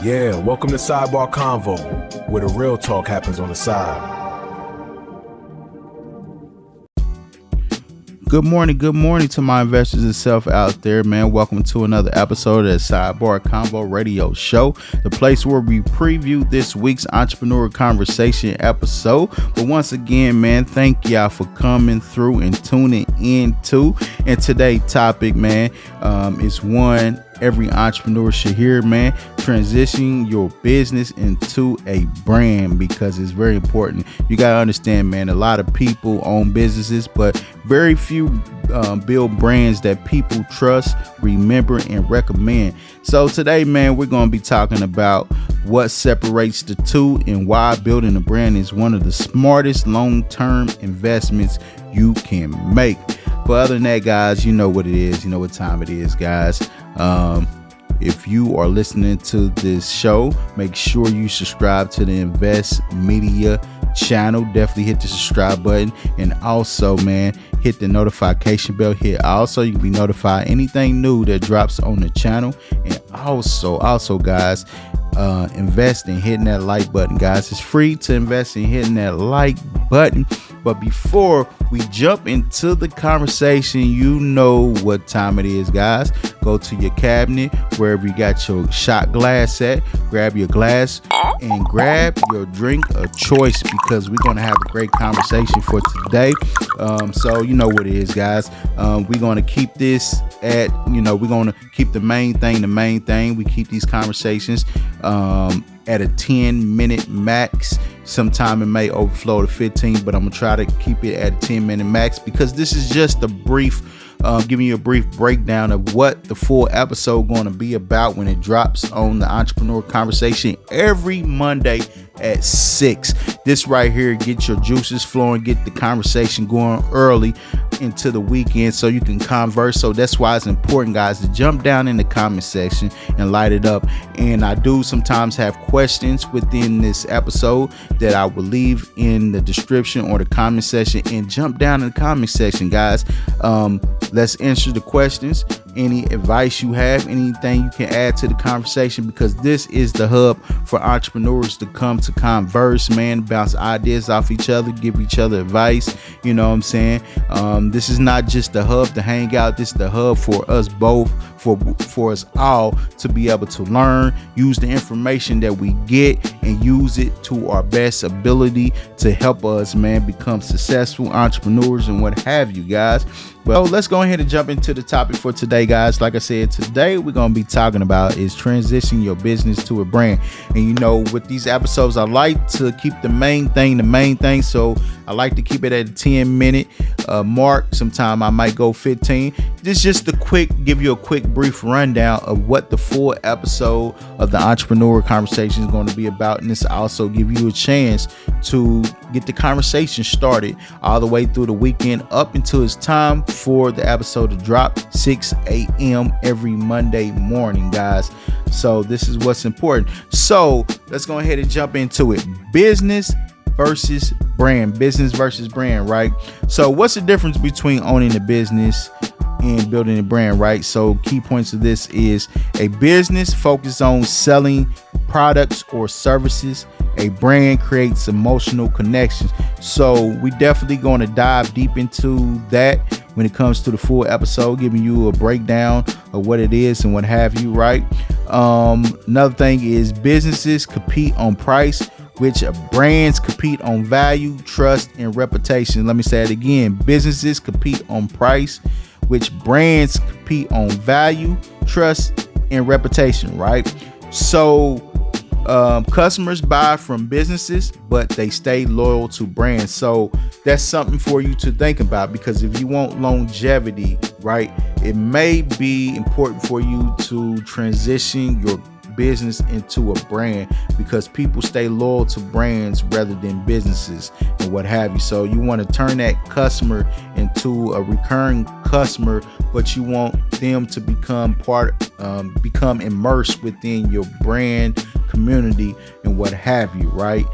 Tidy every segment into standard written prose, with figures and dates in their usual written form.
Yeah, welcome to Sidebar Convo, where the real talk happens on the side. Good morning to my investors and self out there, man. Welcome to another episode of the Sidebar Convo radio show, the place where we preview this week's Entrepreneurial Conversation episode. But once again, man, thank y'all for coming through and tuning in to. And today's topic, man, is one every entrepreneur should hear, man. Transition your business into a brand, because it's very important. You got to understand, man, a lot of people own businesses, but very few build brands that people trust, remember, and recommend. So today, man, we're going to be talking about what separates the two and why building a brand is one of the smartest long-term investments you can make. But other than that, guys, you know what it is. You know what time it is, guys. If you are listening to this show, make sure you subscribe to the Invest Media channel. Definitely hit the subscribe button, and also, man, hit the notification bell here. Also, you can be notified anything new that drops on the channel. And also, guys, invest in hitting that like button, guys. It's free to invest in hitting that like button. But before we jump into the conversation, you know what time it is, guys. Go to your cabinet, wherever you got your shot glass at, grab your glass and grab your drink of choice, because we're going to have a great conversation for today. So you know what it is, guys. We're going to keep this at, we're going to keep the main thing. We keep these conversations at a 10-minute max. Sometime it may overflow to 15, but I'm gonna try to keep it at a 10-minute max, because this is just a brief, giving you a brief breakdown of what the full episode going to be about when it drops on the Entrepreneurial Conversation every Monday at 6. This right here, get your juices flowing, get the conversation going early into the weekend so you can converse. So that's why it's important, guys, to jump down in the comment section and light it up. And I do sometimes have questions within this episode that I will leave in the description or the comment section, and jump down in the comment section, guys. Let's answer the questions. Any advice you have, anything you can add to the conversation, because this is the hub for entrepreneurs to come to converse, man, bounce ideas off each other, give each other advice. You know what I'm saying? This is not just the hub to hang out. This is the hub for us both, for us all to be able to learn, use the information that we get, and use it to our best ability to help us, man, become successful entrepreneurs and what have you, guys. Well, let's go ahead and jump into the topic for today, guys. Like I said, today we're going to be talking about is transition your business to a brand. And with these episodes, I like to keep the main thing. So I like to keep it at a 10-minute mark. Sometime I might go 15. This is just give you a quick brief rundown of what the full episode of the Entrepreneurial Conversation is going to be about. And this also give you a chance to get the conversation started all the way through the weekend up until it's time for the episode to drop 6 a.m. every Monday morning, guys. So this is what's important. So let's go ahead and jump into it. Business versus brand, right? So what's the difference between owning a business and building a brand, right? So key points of this is a business focuses on selling products or services. A brand creates emotional connections. So we definitely going to dive deep into that when it comes to the full episode, giving you a breakdown of what it is and what have you, right? Another thing is businesses compete on price, which brands compete on value, trust, and reputation. Let me say it again. Businesses compete on price, which brands compete on value, trust, and reputation, right? So customers buy from businesses, but they stay loyal to brands. So that's something for you to think about, because if you want longevity, right, it may be important for you to transition your business into a brand, because people stay loyal to brands rather than businesses and what have you. So you want to turn that customer into a recurring customer, but you want them to become immersed within your brand community and what have you, right?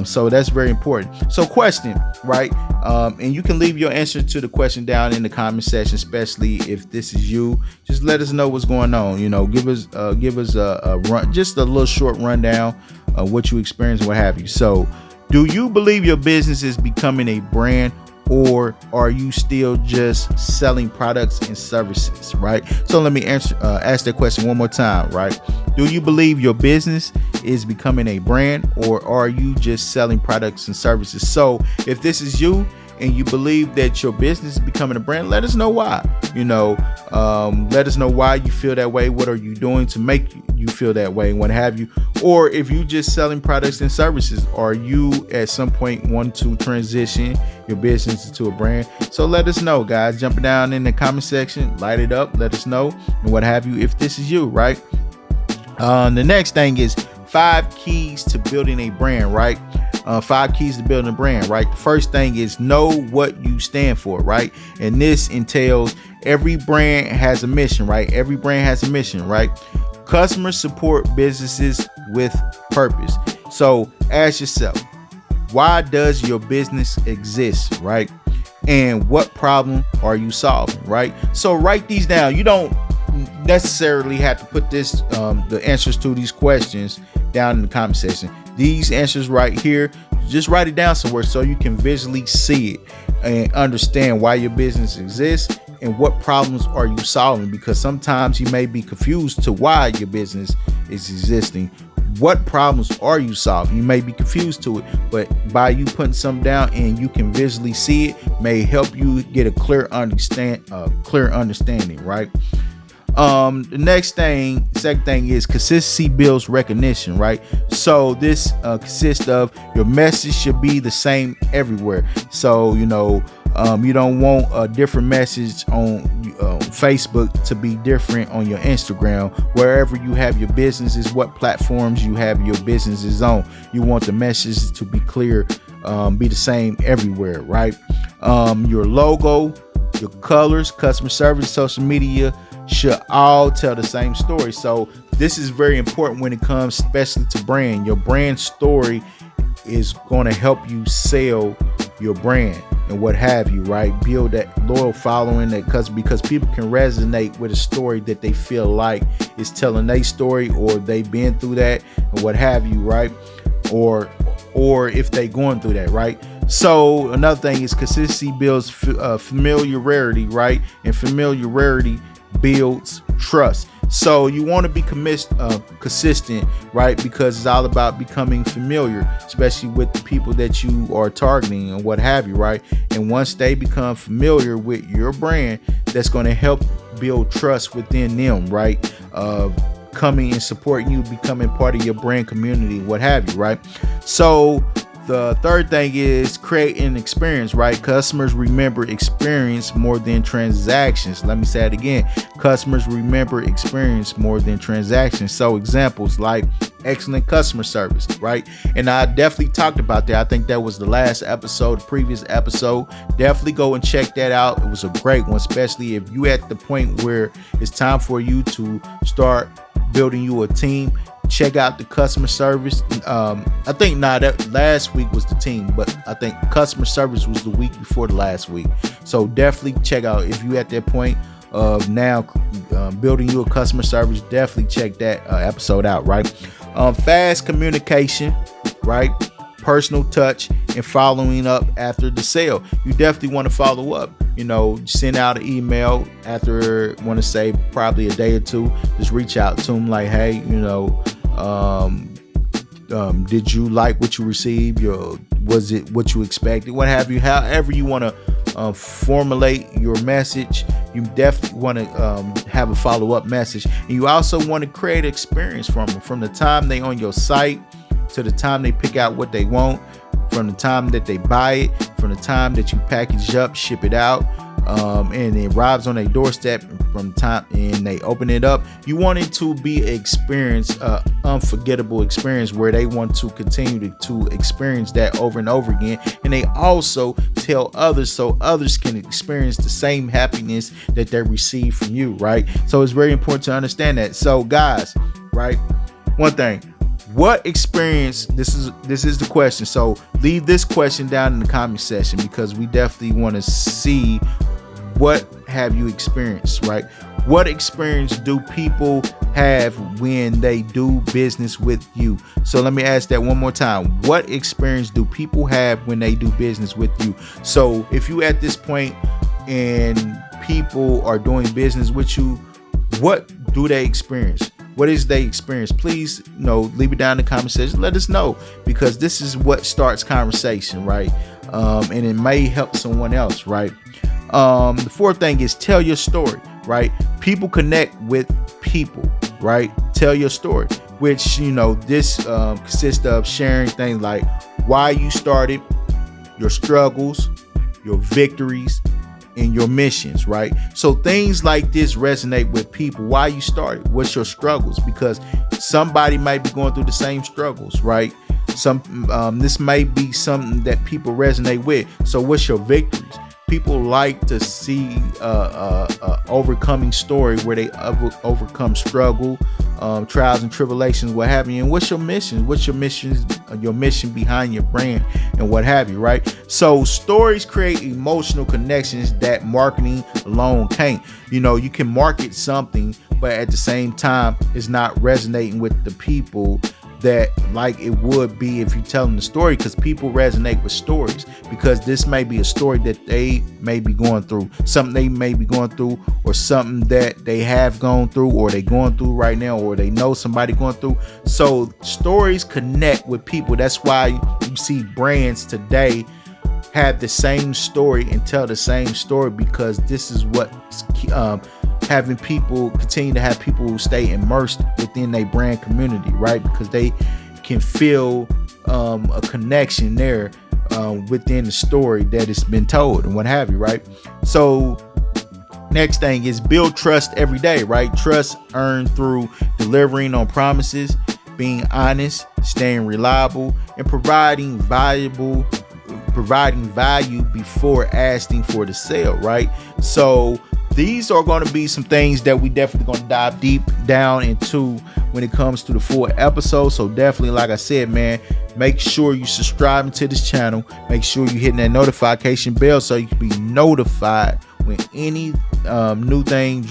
So that's very important. So question, right? And you can leave your answer to the question down in the comment section, especially if this is you. Just let us know what's going on. Give us a run, just a little short rundown of what you experienced, what have you. So, do you believe your business is becoming a brand, or are you still just selling products and services, right? So let me ask that question one more time, right? Do you believe your business is becoming a brand, or are you just selling products and services? So if this is you and you believe that your business is becoming a brand, let us know why. Let us know why you feel that way. What are you doing to make you feel that way, and what have you? Or if you just selling products and services, are you at some point want to transition your business into a brand? So let us know, guys. Jumping down in the comment section, light it up, let us know, and what have you, if this is you, right? The next thing is 5 keys to building a brand, right? 5 keys to building a brand, right? First thing is know what you stand for, right? And this entails every brand has a mission, right? Every brand has a mission, right? Customers support businesses with purpose. So ask yourself, why does your business exist, right? And what problem are you solving, right? So write these down. You don't necessarily have to put the answers to these questions down in the comment section. These answers right here, just write it down somewhere so you can visually see it and understand why your business exists and what problems are you solving, because sometimes you may be confused to why your business is existing. What problems are you solving? You may be confused to it, but by you putting something down and you can visually see it may help you get a clear understanding, right? Second thing is consistency builds recognition, right? So this consists of your message should be the same everywhere. So you don't want a different message on Facebook to be different on your Instagram. Wherever you have your businesses, what platforms you have your businesses on, you want the message to be clear, be the same everywhere, right? Your logo, your colors, customer service, social media should all tell the same story. So this is very important when it comes especially to brand. Your brand story is going to help you sell your brand and what have you, right? Build that loyal following, because people can resonate with a story that they feel like is telling their story, or they've been through that and what have you, right? Or if they going through that, right? So another thing is consistency builds familiarity, right? And familiarity builds trust. So you want to be consistent, right? Because it's all about becoming familiar, especially with the people that you are targeting and what have you, right? And once they become familiar with your brand, that's going to help build trust within them, right? Coming and supporting you, becoming part of your brand community, what have you, right? So the third thing is create an experience, right? Customers remember experience more than transactions. Let me say it again. Customers remember experience more than transactions. So examples like excellent customer service, right? And I definitely talked about that. I think that was the last episode, the previous episode. Definitely go and check that out. It was a great one, especially if you at the point where it's time for you to start building you a team. Check out the customer service. I think that last week was the team, but I think customer service was the week before the last week. So definitely check out, if you at that point of now building you a customer service, definitely check that episode out, right? Fast communication, right? Personal touch and following up after the sale. You definitely want to follow up. Send out an email after, want to say probably a day or two. Just reach out to them like, hey, did you like what you received? Was it what you expected? What have you? However you want to formulate your message, you definitely want to have a follow-up message. And you also want to create experience from the time they on your site to the time they pick out what they want, from the time that they buy it, from the time that you package up, ship it out, and it arrives on their doorstep, from the time and they open it up. You want it to be unforgettable experience where they want to continue to experience that over and over again. And they also tell others so others can experience the same happiness that they receive from you, right? So it's very important to understand that. So guys, right, one thing, What experience, this is the question. So leave this question down in the comment section, because we definitely want to see what have you experienced, right? What experience do people have when they do business with you? So let me ask that one more time. What experience do people have when they do business with you? So if you at this point and people are doing business with you, what do they experience? What is they experience? Please, leave it down in the comment section. Let us know, because this is what starts conversation, right? And it may help someone else, right? The fourth thing is tell your story, right? People connect with people, right? Tell your story, which, this consists of sharing things like why you started, your struggles, your victories, and your missions, right? So things like this resonate with people. Why you started, what's your struggles? Because somebody might be going through the same struggles, right? This may be something that people resonate with. So what's your victories? People like to see overcoming story where they overcome struggle, trials and tribulations, what have you. And what's your mission? What's your mission behind your brand and what have you, right? So stories create emotional connections that marketing alone can't. You can market something, but at the same time, it's not resonating with the people that like it would be if you tell them the story, because people resonate with stories, because this may be a story that they may be going through, something they may be going through, or something that they have gone through, or they going through right now, or they know somebody going through. So stories connect with people. That's why you see brands today have the same story and tell the same story, because this is what having people continue to have people who stay immersed within their brand community, right? Because they can feel a connection there within the story that has been told and what have you, right? So next thing is build trust every day, right? Trust earned through delivering on promises, being honest, staying reliable, and providing value before asking for the sale, right? So these are going to be some things that we definitely going to dive deep down into when it comes to the full episode. So definitely, like I said, man, make sure you subscribing to this channel. Make sure you hitting that notification bell so you can be notified when any new thing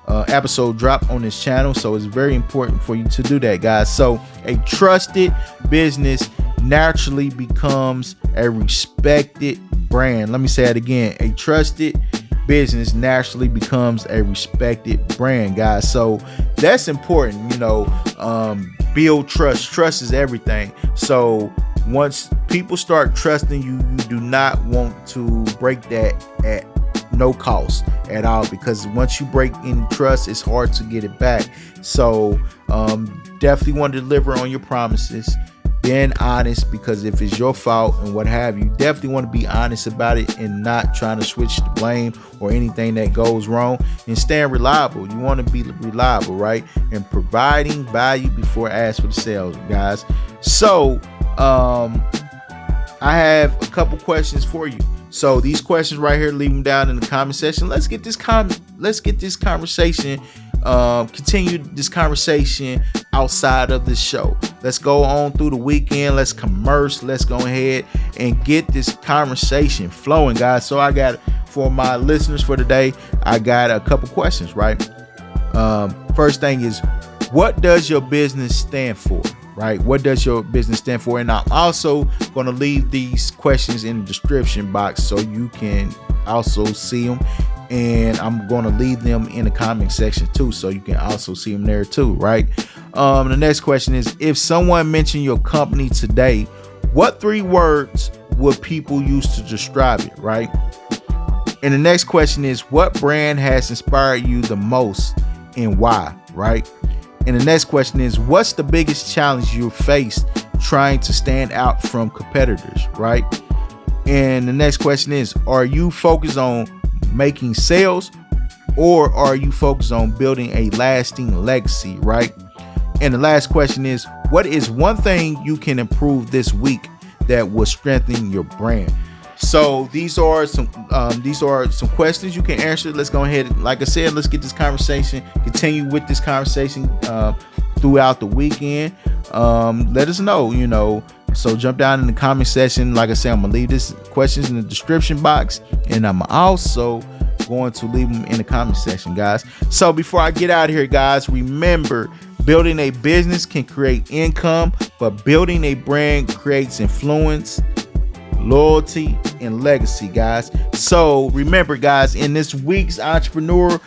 episode drop on this channel. So it's very important for you to do that, guys. So a trusted business naturally becomes a respected brand. Let me say it again. A trusted business naturally becomes a respected brand, guys. So that's important. Build trust. Trust is everything. So once people start trusting you, you do not want to break that at no cost at all, because once you break in trust, it's hard to get it back. So definitely want to deliver on your promises, being honest, because if it's your fault and what have you, definitely want to be honest about it and not trying to switch the blame or anything that goes wrong, and staying reliable. You want to be reliable, right? And providing value before ask for the sales, guys. So I have a couple questions for you. So these questions right here, leave them down in the comment section. Let's get this conversation continue this conversation outside of this show. Let's go on through the weekend. Let's converse. Let's go ahead and get this conversation flowing, guys. So I got, for my listeners for today, I got a couple questions, right? First thing is, what does your business stand for? Right? What does your business stand for? And I'm also going to leave these questions in the description box so you can also see them. And I'm going to leave them in the comment section too, so you can also see them there too, right? The next question is, if someone mentioned your company today, what 3 words would people use to describe it, right? And the next question is, what brand has inspired you the most and why, right? And the next question is, what's the biggest challenge you faced trying to stand out from competitors, right? And the next question is, are you focused on making sales, or are you focused on building a lasting legacy, right? And the last question is, what is one thing you can improve this week that will strengthen your brand? So these are some questions you can answer. Let's go ahead. Like I said, let's get this conversation, continue with this conversation throughout the weekend. let us know. So jump down in the comment section. Like I said, I'm gonna leave this questions in the description box, and I'm also going to leave them in the comment section, guys. So before I get out of here, guys, remember, building a business can create income, but building a brand creates influence, loyalty, and legacy, guys. So remember, guys, in this week's Entrepreneur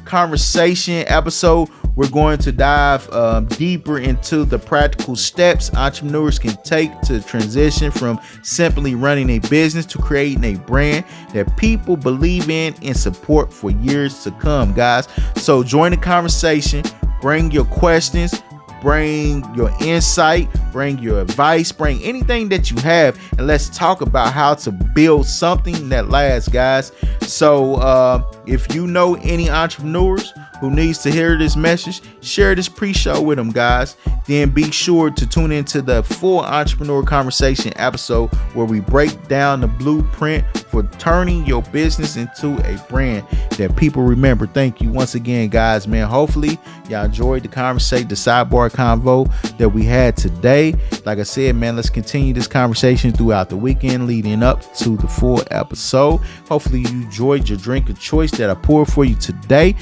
Conversation episode, we're going to dive deeper into the practical steps entrepreneurs can take to transition from simply running a business to creating a brand that people believe in and support for years to come, guys. So join the conversation, bring your questions, bring your insight, bring your advice, bring anything that you have, and let's talk about how to build something that lasts, guys. So if you know any entrepreneurs who needs to hear this message, share this pre-show with them, guys. Then be sure to tune into the full Entrepreneur Conversation episode where we break down the blueprint for turning your business into a brand that people remember. Thank you once again, guys, man. Hopefully y'all enjoyed the sidebar convo that we had today. Like I said, man, let's continue this conversation throughout the weekend leading up to the full episode. Hopefully you enjoyed your drink of choice that I poured for you today.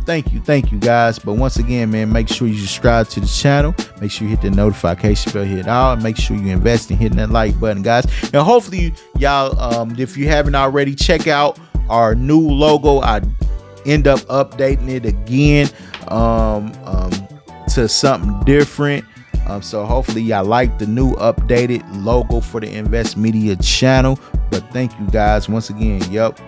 Thank you, guys. But once again, man, make sure you subscribe to the channel. Make sure you hit the notification bell, hit all, and make sure you invest in hitting that like button, guys. And hopefully y'all, if you haven't already, check out our new logo. I end up updating it again to something different. So hopefully y'all like the new updated logo for the Invest Media channel. But thank you, guys, once again. Yep.